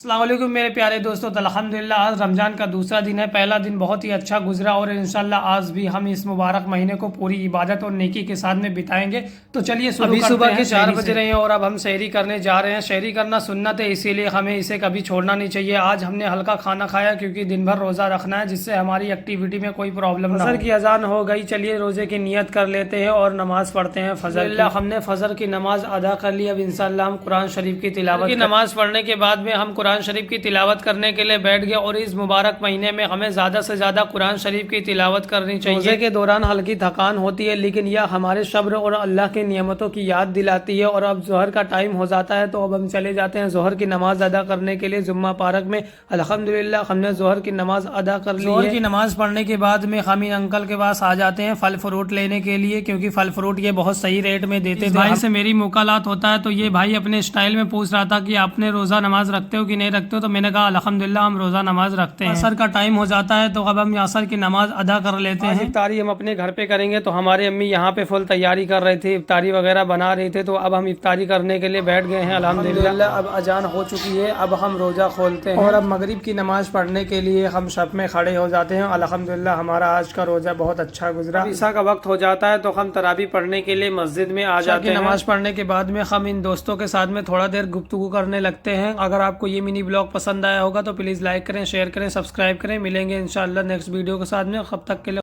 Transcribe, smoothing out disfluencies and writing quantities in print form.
अस्सलाम वालेकुम मेरे प्यारे दोस्तों। तो अल्हम्दुलिल्लाह आज रमज़ान का दूसरा दिन है। पहला दिन बहुत ही अच्छा गुजरा और इंशाल्लाह आज भी हम इस मुबारक महीने को पूरी इबादत और नेकी के साथ में बिताएंगे। तो चलिए अभी सुबह के 4 बज रहे हैं और अब हम सहरी करने जा रहे हैं। सहरी करना सुन्नत है, इसीलिए हमें इसे कभी छोड़ना नहीं चाहिए। आज हमने हल्का खाना खाया क्योंकि दिन भर रोज़ा रखना है, जिससे हमारी एक्टिविटी में कोई प्रॉब्लम ना हो। फजर की अजान हो गई, चलिए रोज़े की नियत कर लेते हैं और नमाज़ पढ़ते हैं। फजर हमने फजर की नमाज अदा कर ली। अब इंशाल्लाह हम कुरान शरीफ की तिलावत की नमाज पढ़ने के बाद में हम कुरान शरीफ की तिलावत करने के लिए बैठ गए और इस मुबारक महीने में हमें ज़्यादा से ज़्यादा कुरान शरीफ की तिलावत करनी चाहिए। रोज़े के दौरान हल्की थकान होती है, लेकिन यह हमारे सब्र और अल्लाह की नियमतों की याद दिलाती है। और अब ज़ोहर का टाइम हो जाता है, तो अब हम चले जाते हैं ज़ोहर की नमाज अदा करने के लिए जुम्मा पार्क में। अल्हम्दुलिल्लाह हमने ज़ोहर की नमाज अदा कर ली है। ज़ोहर की नमाज पढ़ने के बाद में हम इन अंकल के पास आ जाते हैं फल फ्रूट लेने के लिए, क्योंकि फल फ्रूट ये बहुत सही रेट में देते थे। भाई से मेरी मुकालात होता है, तो ये भाई अपने स्टाइल में पूछ रहा था कि आपने रोज़ा नमाज रखते हो कि नहीं रखते हो। तो मैंने कहा अल्हम्दुलिल्लाह हम रोज़ा नमाज रखते हैं। असर का टाइम हो जाता है, तो अब हम असर की नमाज अदा कर लेते हैं। इफ्तारी हम अपने घर पे करेंगे, तो हमारी अम्मी यहाँ पे फुल तैयारी कर रही थी, इफ्तारी वगैरह बना रही थी। तो अब हम इफ्तारी करने के लिए बैठ गए हैं। अल्हम्दुलिल्लाह अब अजान हो चुकी है, अब हम रोज़ा खोलते हैं और अब मगरिब की नमाज पढ़ने के लिए हम शब में खड़े हो जाते हैं। अल्हम्दुलिल्लाह हमारा आज का रोज़ा बहुत अच्छा गुजरा। ईशा का वक्त हो जाता है, तो हम तरावी पढ़ने के लिए मस्जिद में आ जाते हैं। नमाज पढ़ने के बाद में हम इन दोस्तों के साथ में थोड़ा देर गुफ्तगू करने लगते हैं। अगर आपको ये मिनी ब्लॉग पसंद आया होगा तो प्लीज़ लाइक करें, शेयर करें, सब्सक्राइब करें। मिलेंगे इंशाल्लाह नेक्स्ट वीडियो के साथ में। कब तक के लिए